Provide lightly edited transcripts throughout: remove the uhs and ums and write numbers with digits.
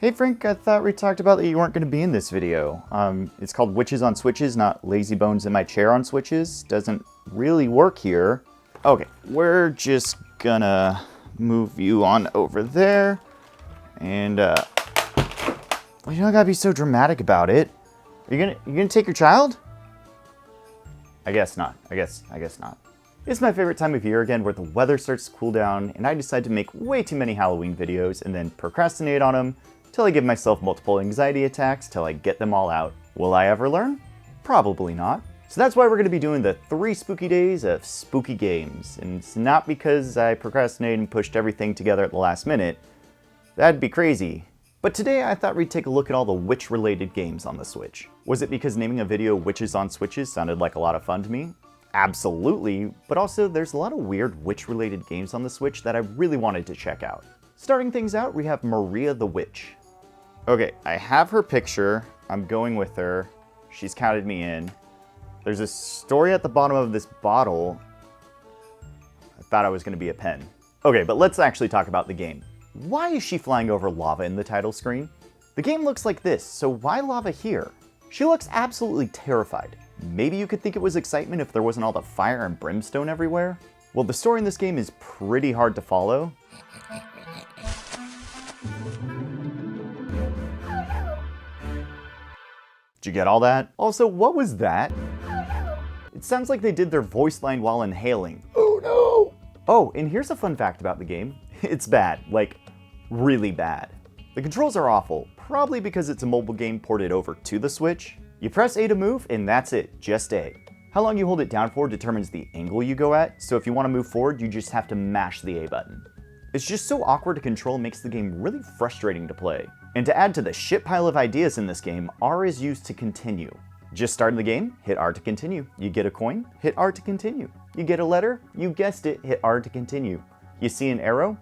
Hey Frank, I thought we talked about that you weren't going to be in this video. It's called Witches on Switches, not Lazy Bones in my chair on switches. Doesn't really work here. Okay, we're just gonna move you on over there. And, well, you don't gotta be so dramatic about it. Are you gonna take your child? I guess not. I guess not. It's my favorite time of year again where the weather starts to cool down and I decide to make way too many Halloween videos and then procrastinate on them till I give myself multiple anxiety attacks till I get them all out. Will I ever learn? Probably not. So that's why we're going to be doing the 3 spooky days of spooky games. And it's not because I procrastinated and pushed everything together at the last minute. That'd be crazy. But today I thought we'd take a look at all the witch-related games on the Switch. Was it because naming a video Witches on Switches sounded like a lot of fun to me? Absolutely, but also there's a lot of weird witch-related games on the Switch that I really wanted to check out. Starting things out, we have Maria the Witch. Okay, I have her picture. I'm going with her. She's counted me in. There's a story at the bottom of this bottle. I thought I was going to be a pen. Okay, but let's actually talk about the game. Why is she flying over lava in the title screen? The game looks like this, so why lava here? She looks absolutely terrified. Maybe you could think it was excitement if there wasn't all the fire and brimstone everywhere? Well, the story in this game is pretty hard to follow. Did you get all that? Also, what was that? It sounds like they did their voice line while inhaling. Oh no! Oh, and here's a fun fact about the game. It's bad, like really bad. The controls are awful, probably because it's a mobile game ported over to the Switch. You press A to move, and that's it, just A. How long you hold it down for determines the angle you go at, so if you want to move forward, you just have to mash the A button. It's just so awkward to control, makes the game really frustrating to play. And to add to the shit pile of ideas in this game, R is used to continue. Just starting the game, hit R to continue. You get a coin, hit R to continue. You get a letter, you guessed it, hit R to continue. You see an arrow?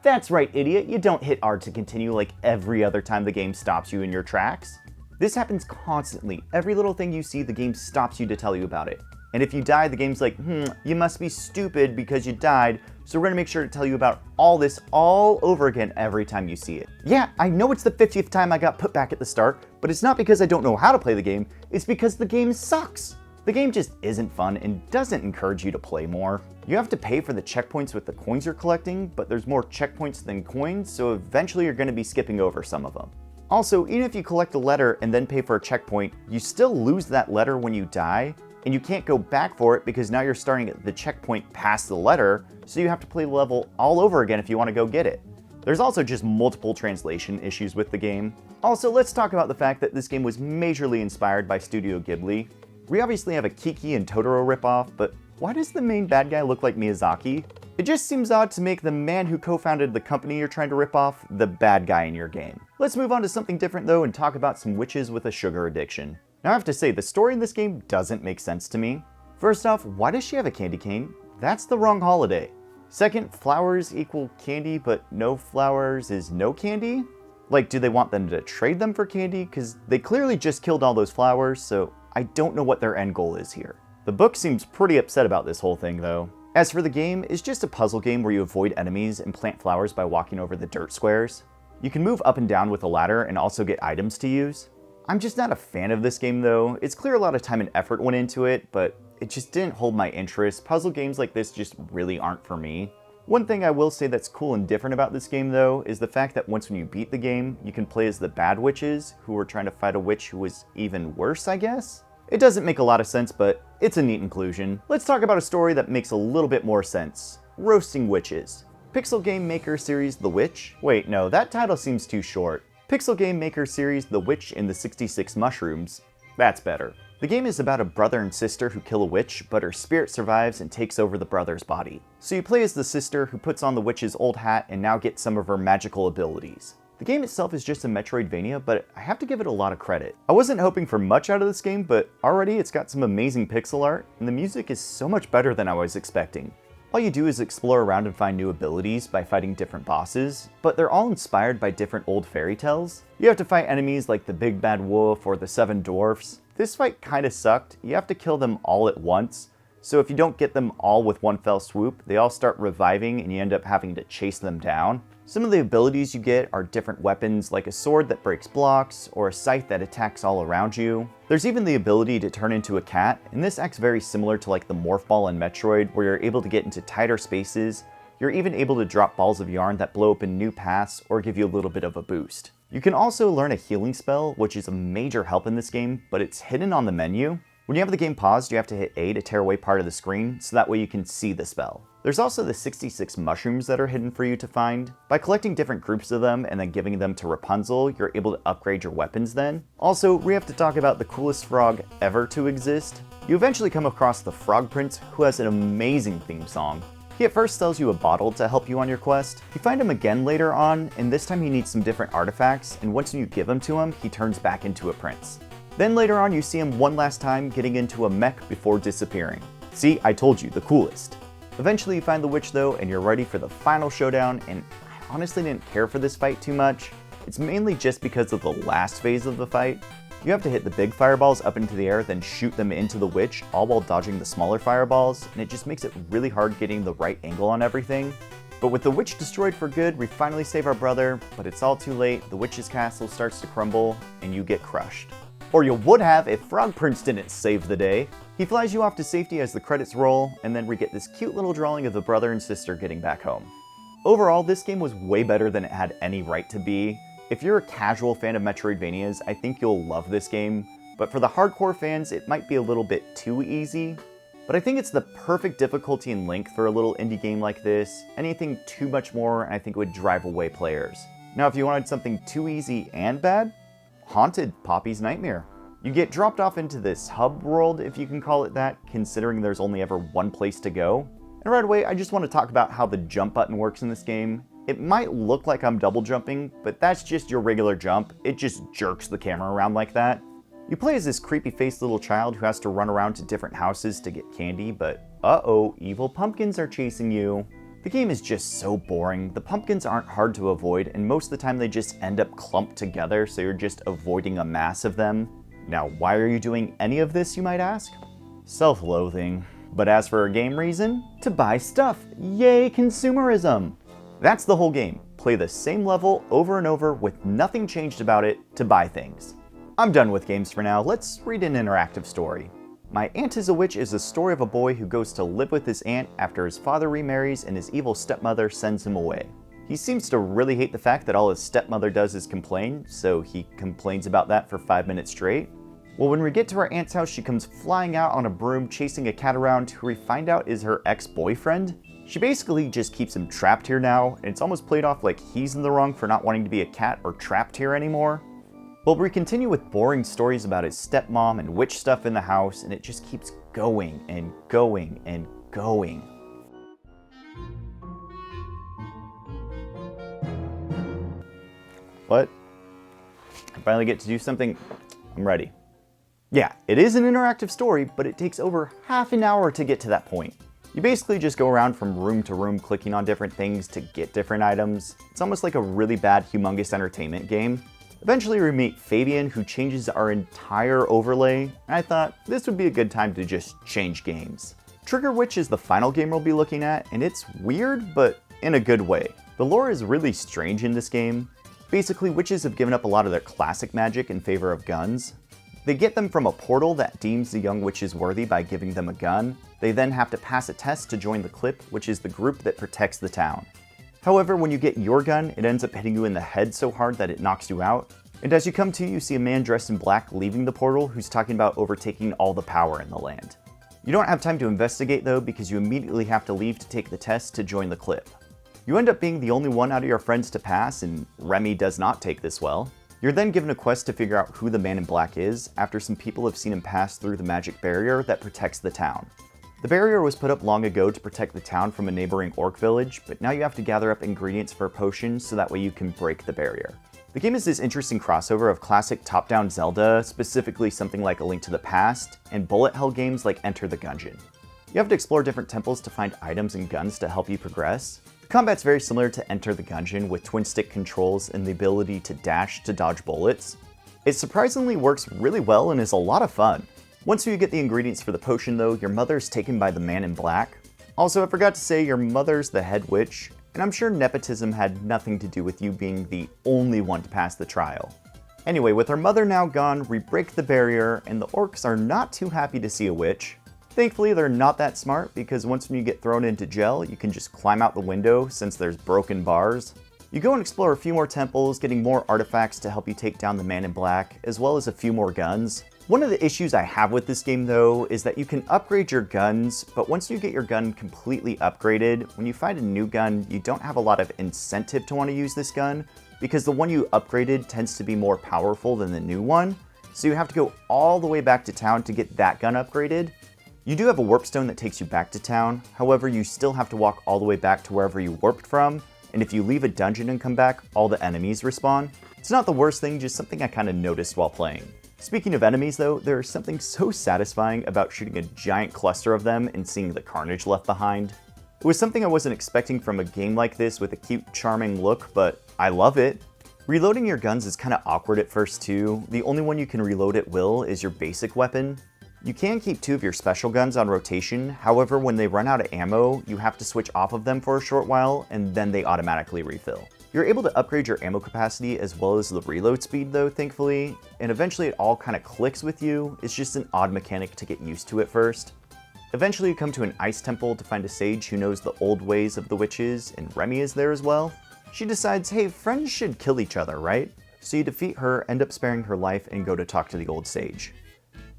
That's right, idiot, you don't hit R to continue like every other time the game stops you in your tracks. This happens constantly. Every little thing you see, the game stops you to tell you about it. And if you die, the game's like, you must be stupid because you died, so we're gonna make sure to tell you about all this all over again every time you see it. Yeah, I know it's the 50th time I got put back at the start, but it's not because I don't know how to play the game, it's because the game sucks. The game just isn't fun and doesn't encourage you to play more. You have to pay for the checkpoints with the coins you're collecting, but there's more checkpoints than coins, so eventually you're gonna be skipping over some of them. Also, even if you collect a letter and then pay for a checkpoint, you still lose that letter when you die, and you can't go back for it because now you're starting at the checkpoint past the letter, so you have to play the level all over again if you want to go get it. There's also just multiple translation issues with the game. Also, let's talk about the fact that this game was majorly inspired by Studio Ghibli. We obviously have a Kiki and Totoro ripoff, but why does the main bad guy look like Miyazaki? It just seems odd to make the man who co-founded the company you're trying to rip off the bad guy in your game. Let's move on to something different though and talk about some witches with a sugar addiction. Now I have to say, the story in this game doesn't make sense to me. First off, why does she have a candy cane? That's the wrong holiday. Second, flowers equal candy, but no flowers is no candy? Like, do they want them to trade them for candy? Because they clearly just killed all those flowers, so I don't know what their end goal is here. The book seems pretty upset about this whole thing though. As for the game, it's just a puzzle game where you avoid enemies and plant flowers by walking over the dirt squares. You can move up and down with a ladder and also get items to use. I'm just not a fan of this game though. It's clear a lot of time and effort went into it, but it just didn't hold my interest. Puzzle games like this just really aren't for me. One thing I will say that's cool and different about this game though is the fact that once when you beat the game, you can play as the bad witches who were trying to fight a witch who was even worse, I guess? It doesn't make a lot of sense, but it's a neat inclusion. Let's talk about a story that makes a little bit more sense. Roasting witches. Pixel Game Maker series The Witch? Wait, no, that title seems too short. Pixel Game Maker series The Witch and the 66 Mushrooms. That's better. The game is about a brother and sister who kill a witch, but her spirit survives and takes over the brother's body. So you play as the sister who puts on the witch's old hat and now gets some of her magical abilities. The game itself is just a Metroidvania, but I have to give it a lot of credit. I wasn't hoping for much out of this game, but already it's got some amazing pixel art, and the music is so much better than I was expecting. All you do is explore around and find new abilities by fighting different bosses, but they're all inspired by different old fairy tales. You have to fight enemies like the Big Bad Wolf or the 7 Dwarfs. This fight kinda sucked. You have to kill them all at once, So if you don't get them all with one fell swoop, they all start reviving and you end up having to chase them down. Some of the abilities you get are different weapons like a sword that breaks blocks or a scythe that attacks all around you. There's even the ability to turn into a cat, and this acts very similar to like the morph ball in Metroid where you're able to get into tighter spaces. You're even able to drop balls of yarn that blow open new paths or give you a little bit of a boost. You can also learn a healing spell, which is a major help in this game, but it's hidden on the menu. When you have the game paused, you have to hit A to tear away part of the screen, so that way you can see the spell. There's also the 66 mushrooms that are hidden for you to find. By collecting different groups of them and then giving them to Rapunzel, you're able to upgrade your weapons then. Also, we have to talk about the coolest frog ever to exist. You eventually come across the Frog Prince, who has an amazing theme song. He at first sells you a bottle to help you on your quest. You find him again later on, and this time he needs some different artifacts, and once you give them to him, he turns back into a prince. Then later on you see him one last time getting into a mech before disappearing. See, I told you, the coolest. Eventually you find the witch though, and you're ready for the final showdown, and I honestly didn't care for this fight too much. It's mainly just because of the last phase of the fight. You have to hit the big fireballs up into the air, then shoot them into the witch, all while dodging the smaller fireballs, and it just makes it really hard getting the right angle on everything. But with the witch destroyed for good, we finally save our brother, but it's all too late. The witch's castle starts to crumble, and you get crushed. Or you would have if Frog Prince didn't save the day. He flies you off to safety as the credits roll, and then we get this cute little drawing of the brother and sister getting back home. Overall, this game was way better than it had any right to be. If you're a casual fan of Metroidvanias, I think you'll love this game, but for the hardcore fans, it might be a little bit too easy. But I think it's the perfect difficulty and length for a little indie game like this. Anything too much more, and I think it would drive away players. Now, if you wanted something too easy and bad, Haunted Poppy's Nightmare. You get dropped off into this hub world, if you can call it that, considering there's only ever one place to go. And right away, I just want to talk about how the jump button works in this game. It might look like I'm double jumping, but that's just your regular jump. It just jerks the camera around like that. You play as this creepy-faced little child who has to run around to different houses to get candy, but uh-oh, evil pumpkins are chasing you. The game is just so boring. The pumpkins aren't hard to avoid, and most of the time they just end up clumped together, so you're just avoiding a mass of them. Now, why are you doing any of this, you might ask? Self-loathing. But as for a game reason, to buy stuff. Yay, consumerism! That's the whole game. Play the same level over and over with nothing changed about it to buy things. I'm done with games for now. Let's read an interactive story. My Aunt is a Witch is the story of a boy who goes to live with his aunt after his father remarries and his evil stepmother sends him away. He seems to really hate the fact that all his stepmother does is complain, so he complains about that for 5 minutes straight. Well, when we get to our aunt's house, she comes flying out on a broom chasing a cat around who we find out is her ex-boyfriend. She basically just keeps him trapped here now, and it's almost played off like he's in the wrong for not wanting to be a cat or trapped here anymore. But we continue with boring stories about his stepmom and witch stuff in the house, and it just keeps going and going and going. What? I finally get to do something. I'm ready. Yeah, it is an interactive story, but it takes over half an hour to get to that point. You basically just go around from room to room clicking on different things to get different items. It's almost like a really bad Humongous Entertainment game. Eventually we meet Fabian, who changes our entire overlay, and I thought this would be a good time to just change games. Trigger Witch is the final game we'll be looking at, and it's weird, but in a good way. The lore is really strange in this game. Basically, witches have given up a lot of their classic magic in favor of guns. They get them from a portal that deems the young witches worthy by giving them a gun. They then have to pass a test to join the Clip, which is the group that protects the town. However, when you get your gun, it ends up hitting you in the head so hard that it knocks you out. And as you come to, you see a man dressed in black leaving the portal who's talking about overtaking all the power in the land. You don't have time to investigate though, because you immediately have to leave to take the test to join the Clip. You end up being the only one out of your friends to pass, and Remy does not take this well. You're then given a quest to figure out who the man in black is, after some people have seen him pass through the magic barrier that protects the town. The barrier was put up long ago to protect the town from a neighboring orc village, but now you have to gather up ingredients for a potion so that way you can break the barrier. The game is this interesting crossover of classic top-down Zelda, specifically something like A Link to the Past, and bullet hell games like Enter the Gungeon. You have to explore different temples to find items and guns to help you progress. The combat's very similar to Enter the Gungeon, with twin-stick controls and the ability to dash to dodge bullets. It surprisingly works really well and is a lot of fun. Once you get the ingredients for the potion though, your mother's taken by the man in black. Also, I forgot to say your mother's the head witch, and I'm sure nepotism had nothing to do with you being the only one to pass the trial. Anyway, with her mother now gone, we break the barrier, and the orcs are not too happy to see a witch. Thankfully, they're not that smart, because once when you get thrown into jail, you can just climb out the window since there's broken bars. You go and explore a few more temples, getting more artifacts to help you take down the man in black, as well as a few more guns. One of the issues I have with this game though is that you can upgrade your guns, but once you get your gun completely upgraded, when you find a new gun, you don't have a lot of incentive to want to use this gun, because the one you upgraded tends to be more powerful than the new one, so you have to go all the way back to town to get that gun upgraded. You do have a warp stone that takes you back to town, however you still have to walk all the way back to wherever you warped from, and if you leave a dungeon and come back, all the enemies respawn. It's not the worst thing, just something I kind of noticed while playing. Speaking of enemies though, there is something so satisfying about shooting a giant cluster of them and seeing the carnage left behind. It was something I wasn't expecting from a game like this with a cute, charming look, but I love it. Reloading your guns is kind of awkward at first too. The only one you can reload at will is your basic weapon. You can keep 2 of your special guns on rotation, however when they run out of ammo, you have to switch off of them for a short while and then they automatically refill. You're able to upgrade your ammo capacity as well as the reload speed though, thankfully, and eventually it all kind of clicks with you. It's just an odd mechanic to get used to at first. Eventually you come to an ice temple to find a sage who knows the old ways of the witches, and Remy is there as well. She decides, hey, friends should kill each other, right? So you defeat her, end up sparing her life, and go to talk to the old sage.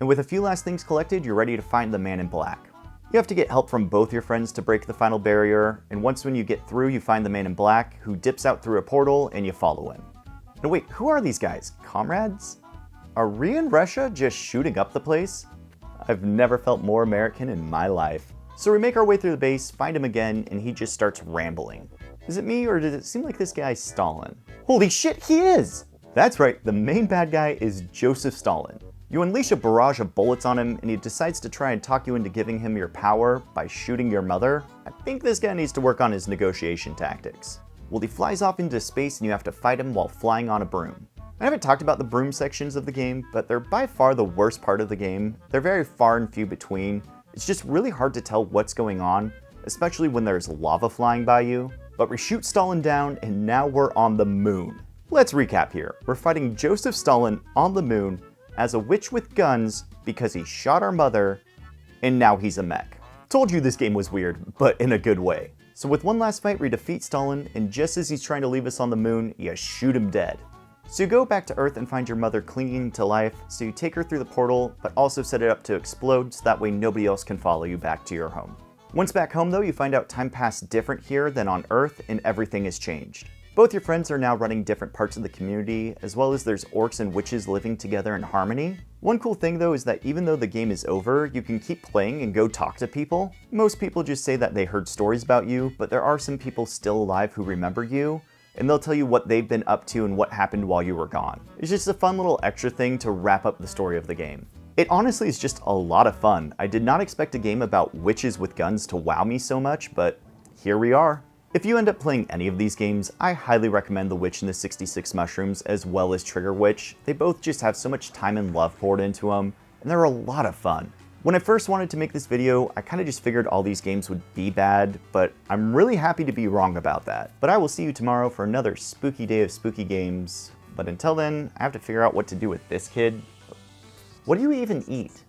And with a few last things collected, you're ready to find the man in black. You have to get help from both your friends to break the final barrier, and once when you get through, you find the man in black, who dips out through a portal, and you follow him. Now wait, who are these guys? Comrades? Are Rhea and Resha just shooting up the place? I've never felt more American in my life. So we make our way through the base, find him again, and he just starts rambling. Is it me, or does it seem like this guy's Stalin? Holy shit, he is! That's right, the main bad guy is Joseph Stalin. You unleash a barrage of bullets on him, and he decides to try and talk you into giving him your power by shooting your mother. I think this guy needs to work on his negotiation tactics. Well, he flies off into space and you have to fight him while flying on a broom. I haven't talked about the broom sections of the game, but they're by far the worst part of the game. They're very far and few between. It's just really hard to tell what's going on, especially when there's lava flying by you. But we shoot Stalin down, and now we're on the moon. Let's recap here. We're fighting Joseph Stalin on the moon as a witch with guns because he shot our mother, and now he's a mech. Told you this game was weird, but in a good way. So with one last fight, we defeat Stalin, and just as he's trying to leave us on the moon, you shoot him dead. So you go back to Earth and find your mother clinging to life, so you take her through the portal, but also set it up to explode so that way nobody else can follow you back to your home. Once back home though, you find out time passed different here than on Earth, and everything has changed. Both your friends are now running different parts of the community, as well as there's orcs and witches living together in harmony. One cool thing though is that even though the game is over, you can keep playing and go talk to people. Most people just say that they heard stories about you, but there are some people still alive who remember you, and they'll tell you what they've been up to and what happened while you were gone. It's just a fun little extra thing to wrap up the story of the game. It honestly is just a lot of fun. I did not expect a game about witches with guns to wow me so much, but here we are. If you end up playing any of these games, I highly recommend The Witch and the 66 Mushrooms as well as Trigger Witch. They both just have so much time and love poured into them, and they're a lot of fun. When I first wanted to make this video, I kind of just figured all these games would be bad, but I'm really happy to be wrong about that. But I will see you tomorrow for another spooky day of spooky games. But until then, I have to figure out what to do with this kid. What do you even eat?